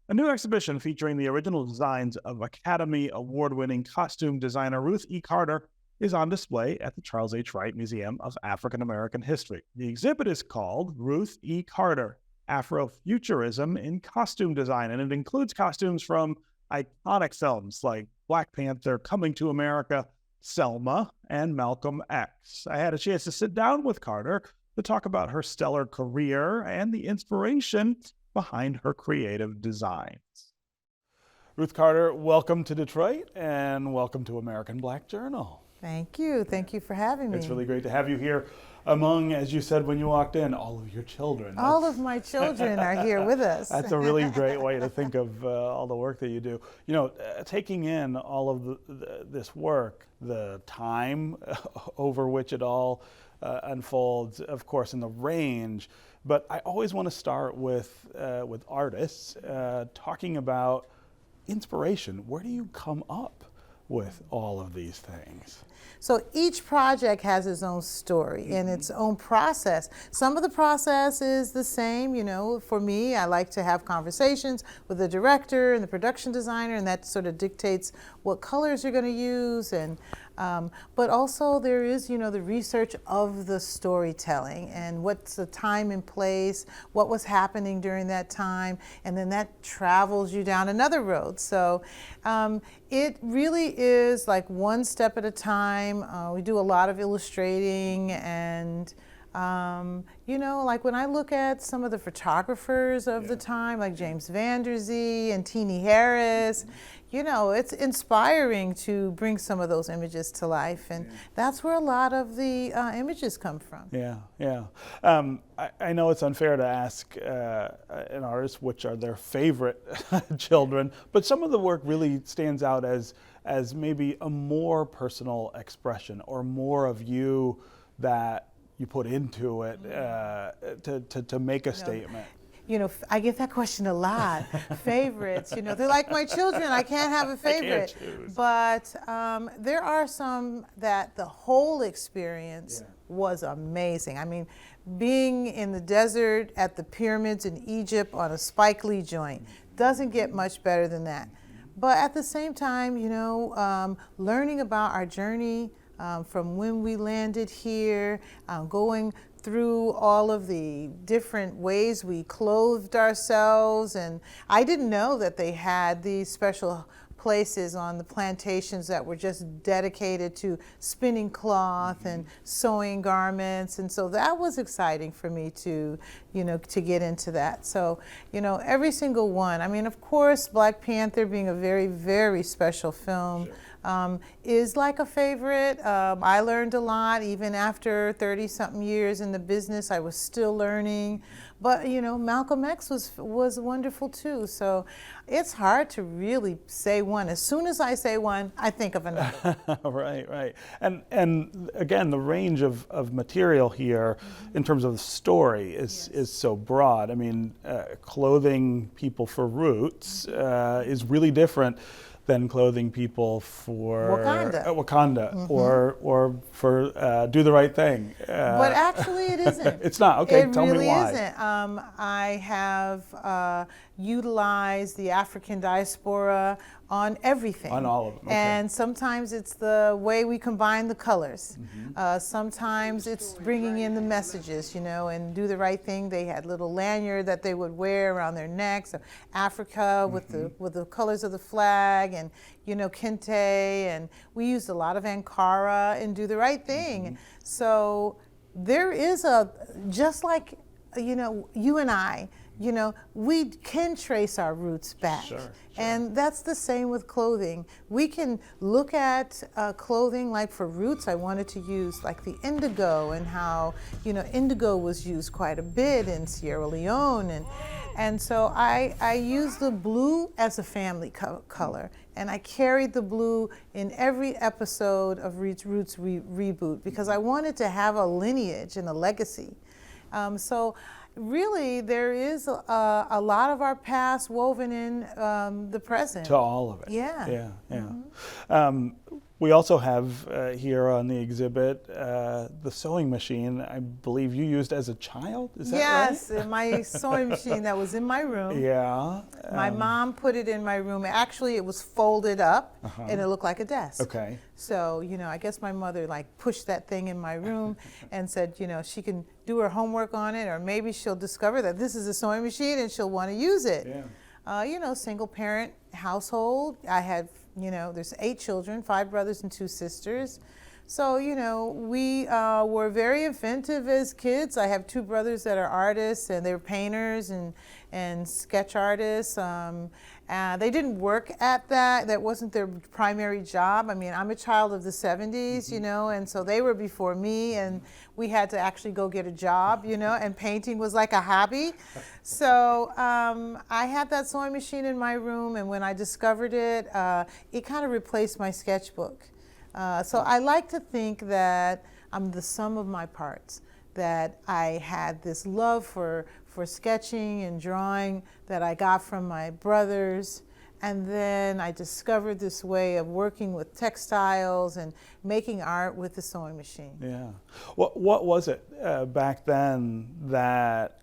A new exhibition featuring the original designs of Academy Award-winning costume designer Ruth E. Carter is on display at the Charles H. Wright Museum of African American History. The exhibit is called Ruth E. Carter, Afrofuturism in Costume Design, and it includes costumes from iconic films like Black Panther, Coming to America, Selma, and Malcolm X. I had a chance to sit down with Carter to talk about her stellar career and the inspiration behind her creative designs. Ruth Carter, welcome to Detroit and welcome to American Black Journal. Thank you. Thank you for having me. It's really great to have you here among, as you said when you walked in, all of your children. All of my children are here with us. That's a really great way to think of all the work that you do. You know, taking in all of this work, the time over which it all unfolds, of course, in the range. But I always want to start with artists talking about inspiration. Where do you come up with all of these things? So each project has its own story and its own process. Some of the process is the same, you know. For me, I like to have conversations with the director and the production designer, and that sort of dictates what colors you're going to use. And but also there is, you know, the research of the storytelling and what's the time and place, what was happening during that time, and then that travels you down another road. So it really is like one step at a time. We do a lot of illustrating and you know, like when I look at some of the photographers of the time, like James Van Der Zee and Teenie Harris, you know, it's inspiring to bring some of those images to life, and that's where a lot of the images come from. Yeah, yeah. I know it's unfair to ask an artist which are their favorite children, but some of the work really stands out as maybe a more personal expression or more of you that you put into it to make a statement. You know, I get that question a lot. Favorites, you know, they're like my children. I can't have a favorite. I can't choose. But there are some that the whole experience was amazing. I mean, being in the desert at the pyramids in Egypt on a Spike Lee joint doesn't get much better than that. But at the same time, you know, learning about our journey from when we landed here, going through all of the different ways we clothed ourselves. And I didn't know that they had these special places on the plantations that were just dedicated to spinning cloth and sewing garments. And so that was exciting for me to, you know, to get into that. So, you know, every single one. I mean, of course, Black Panther being a very, very special film. Is like a favorite. I learned a lot, even after 30-something years in the business, I was still learning. But, you know, Malcolm X was wonderful too. So it's hard to really say one. As soon as I say one, I think of another. Right, right. And again, the range of material here in terms of the story is so broad. I mean, clothing people for roots is really different than clothing people for Wakanda or for Do the Right Thing. But actually it isn't. It's not. Okay, tell me why. It really isn't. I have utilized the African diaspora on everything. On all of them. Okay. And sometimes it's the way we combine the colors. Sometimes it's bringing in the messages, you know, and Do the Right Thing. They had little lanyard that they would wear around their necks. Africa with the colors of the flag, and, you know, Kente, and we used a lot of Ankara and Do the Right Thing. So there is just like, you know, you and I, you know, we can trace our roots back. Sure. And that's the same with clothing. We can look at clothing, like for roots, I wanted to use like the indigo, and how, you know, indigo was used quite a bit in Sierra Leone. And so I used the blue as a family color. And I carried the blue in every episode of Roots Reboot, because I wanted to have a lineage and a legacy. So really, there is a lot of our past woven in the present. To all of it. Yeah. Yeah, yeah. We also have here on the exhibit the sewing machine I believe you used as a child. Is that right? Yes, my sewing machine that was in my room. Yeah. My mom put it in my room. Actually, it was folded up and it looked like a desk. Okay. So, I guess my mother like pushed that thing in my room and said, she can do her homework on it, or maybe she'll discover that this is a sewing machine and she'll want to use it. Yeah. Single parent household. I had, there's 8 children, 5 brothers and 2 sisters. So, we were very inventive as kids. I have 2 brothers that are artists, and they're painters and sketch artists. They didn't work at that. That wasn't their primary job. I mean, I'm a child of the 70s, and so they were before me, and we had to actually go get a job, and painting was like a hobby. So I had that sewing machine in my room, and when I discovered it, it kind of replaced my sketchbook. So I like to think that I'm the sum of my parts, that I had this love for sketching and drawing that I got from my brothers, and then I discovered this way of working with textiles and making art with the sewing machine. Yeah. What was it back then that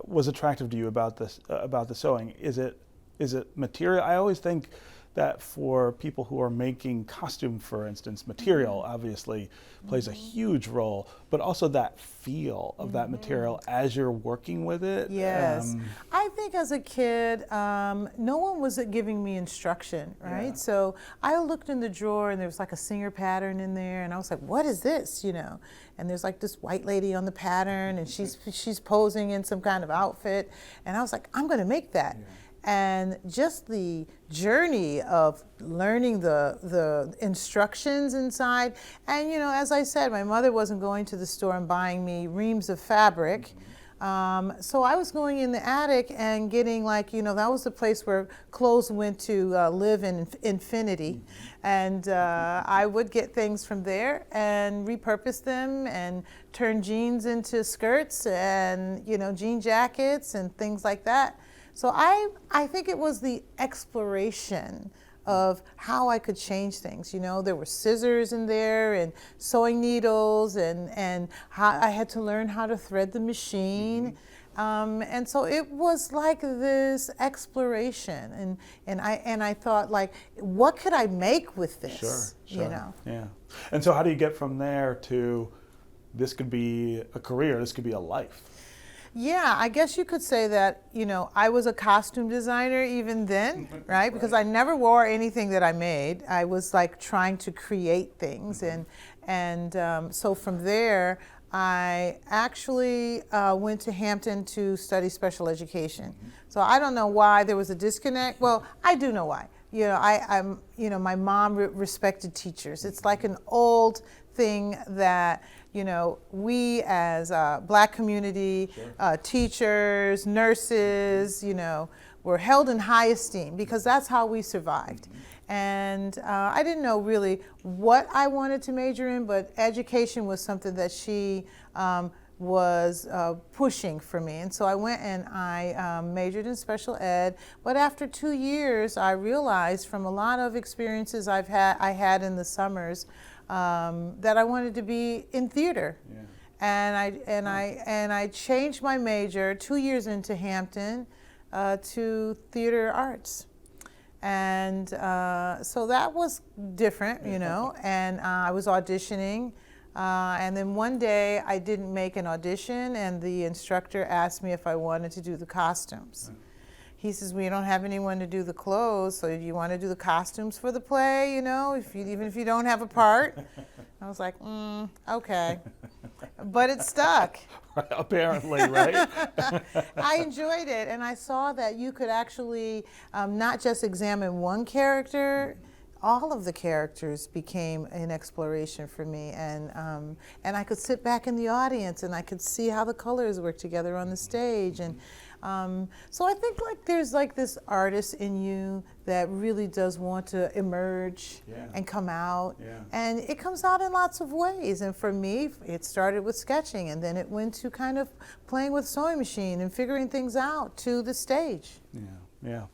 was attractive to you about this about the sewing? Is it material? I always think that for people who are making costume, for instance, material obviously plays a huge role, but also that feel of that material as you're working with it. Yes. I think as a kid, no one was giving me instruction, right? Yeah. So I looked in the drawer and there was like a Singer pattern in there, and I was like, what is this, And there's like this white lady on the pattern, and she's posing in some kind of outfit, and I was like, I'm gonna make that. Yeah. And just the journey of learning the instructions inside. And, as I said, my mother wasn't going to the store and buying me reams of fabric. So I was going in the attic and getting that was the place where clothes went to live in infinity. And I would get things from there and repurpose them and turn jeans into skirts and, jean jackets and things like that. So I think it was the exploration of how I could change things. There were scissors in there and sewing needles, and how I had to learn how to thread the machine. And so it was like this exploration, and I thought, what could I make with this? Sure. Yeah. And so how do you get from there to this could be a career, this could be a life? Yeah, I guess you could say that, I was a costume designer even then, right? Because I never wore anything that I made. I was trying to create things. And so from there, I actually went to Hampton to study special education. So I don't know why there was a disconnect. Well, I do know why. My mom respected teachers. It's like an old thing that, we as a Black community, teachers, nurses, were held in high esteem because that's how we survived. And I didn't know really what I wanted to major in, but education was something that she was pushing for me. And so I went and I majored in special ed. But after 2 years, I realized from a lot of experiences I had in the summers that I wanted to be in theater. Yeah. And I changed my major 2 years into Hampton to theater arts. And so that was different, and I was auditioning. And then one day I didn't make an audition, and the instructor asked me if I wanted to do the costumes. He says, we don't have anyone to do the clothes, so if you want to do the costumes for the play, even if you don't have a part. I was like, okay. But it stuck. Apparently, right? I enjoyed it, and I saw that you could actually not just examine one character. All of the characters became an exploration for me, and I could sit back in the audience and I could see how the colors work together on the stage, and so I think there's this artist in you that really does want to emerge and come out, and it comes out in lots of ways. And for me, it started with sketching, and then it went to kind of playing with sewing machine and figuring things out to the stage. Yeah.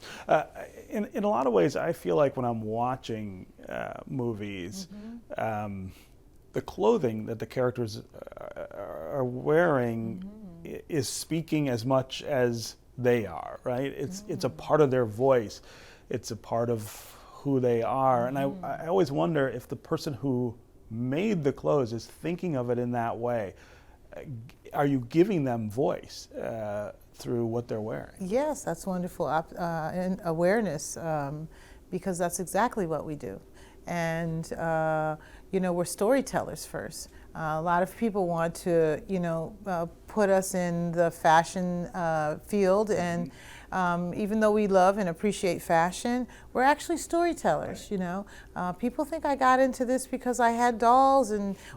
In a lot of ways, I feel like when I'm watching movies, the clothing that the characters are wearing is speaking as much as they are, right? It's a part of their voice. It's a part of who they are. And I always wonder if the person who made the clothes is thinking of it in that way. Are you giving them voice through what they're wearing? Yes, that's wonderful and awareness, because that's exactly what we do. And, we're storytellers first. A lot of people want to, put us in the fashion field, and even though we love and appreciate fashion, we're actually storytellers. People think I got into this because I had dolls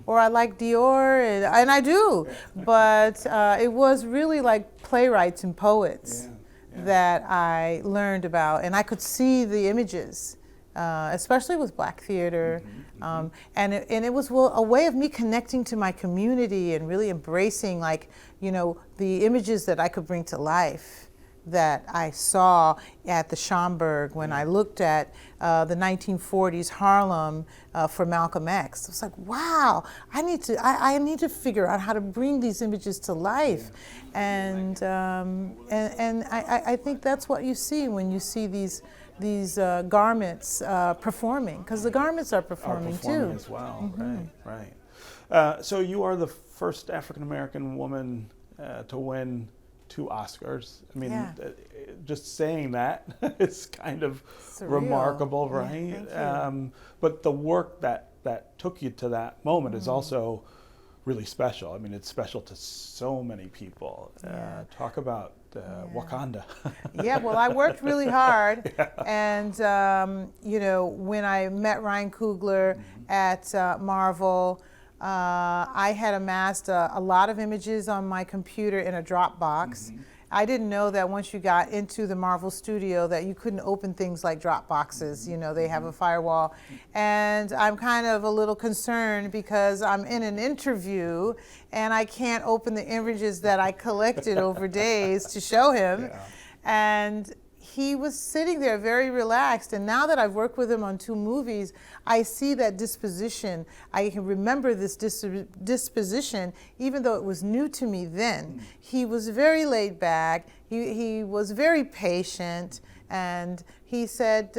or I like Dior, and I do, but it was really like playwrights and poets that I learned about, and I could see the images. Especially with Black theater, and it was a way of me connecting to my community and really embracing, the images that I could bring to life that I saw at the Schomburg when I looked at the 1940s Harlem for Malcolm X. I was like, wow, I need to figure out how to bring these images to life, and I think that's what you see when you see these garments performing, because the garments are performing too. As well, right. So you are the first African American woman to win 2 Oscars. I mean, just saying that is kind of surreal. Remarkable, right? Thank you. But the work that took you to that moment is also really special. I mean, it's special to so many people. Talk about Wakanda. Yeah, well, I worked really hard, and when I met Ryan Coogler at Marvel, I had amassed a lot of images on my computer in a Dropbox. I didn't know that once you got into the Marvel studio that you couldn't open things like Dropboxes. They have a firewall. And I'm kind of a little concerned because I'm in an interview and I can't open the images that I collected over days to show him. And he was sitting there very relaxed, and now that I've worked with him on 2 movies, I see that disposition. I can remember this disposition, even though it was new to me then. He was very laid back, he was very patient, and he said,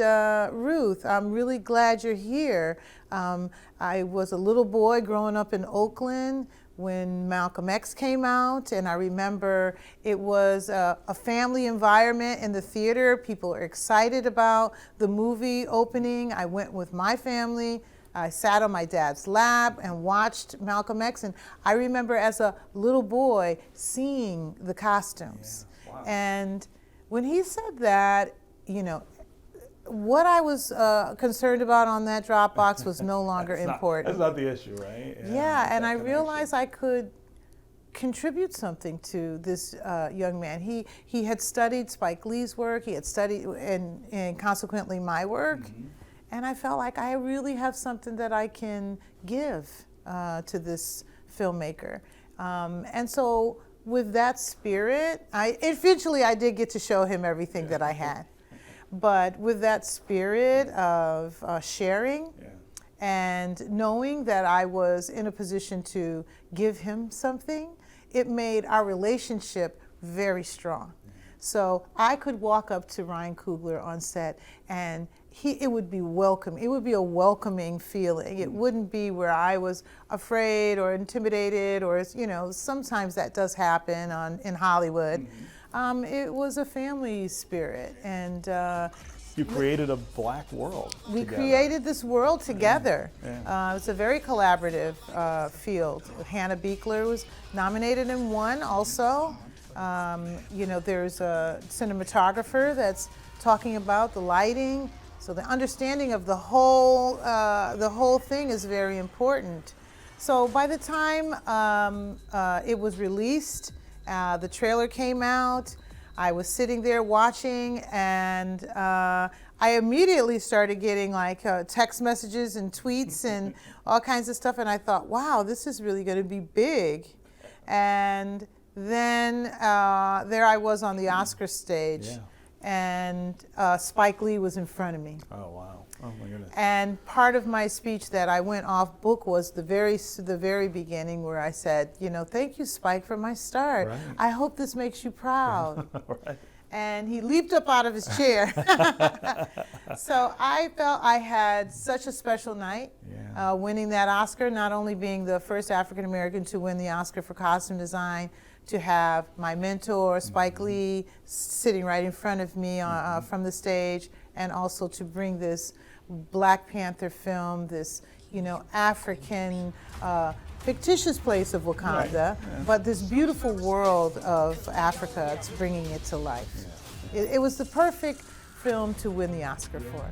Ruth, I'm really glad you're here. I was a little boy growing up in Oakland when Malcolm X came out, and I remember it was a family environment in the theater. People are excited about the movie opening. I went with my family. I sat on my dad's lap and watched Malcolm X, and I remember as a little boy seeing the costumes. Wow. And when he said that, what I was concerned about on that Dropbox was no longer important. That's not the issue, right? Yeah, and I realized I could contribute something to this young man. He had studied Spike Lee's work, he had studied, and consequently my work, and I felt like I really have something that I can give to this filmmaker. And so with that spirit, eventually I did get to show him everything that I had. But with that spirit of sharing and knowing that I was in a position to give him something, it made our relationship very strong. So I could walk up to Ryan Coogler on set and it would be welcome. It would be a welcoming feeling. It wouldn't be where I was afraid or intimidated, or sometimes that does happen in Hollywood. It was a family spirit, and you created a Black world. We created this world together. It's a very collaborative field. Hannah Beekler was nominated and won also. There's a cinematographer that's talking about the lighting. So the understanding of the whole thing is very important. So by the time it was released, the trailer came out, I was sitting there watching, and I immediately started getting text messages and tweets and all kinds of stuff, and I thought, wow, this is really going to be big. And then there I was on the Oscar stage, and Spike Lee was in front of me. Oh, wow. Oh, my goodness. And part of my speech that I went off book was the very beginning, where I said, you know, thank you, Spike, for my start. Right. I hope this makes you proud. Right. And he leaped up out of his chair. So I felt I had such a special night, winning that Oscar, not only being the first African American to win the Oscar for costume design, to have my mentor, Spike Lee, sitting right in front of me from the stage, and also to bring this Black Panther film, this, you know, African fictitious place of Wakanda, but this beautiful world of Africa, it's bringing it to life. It was the perfect film to win the Oscar for.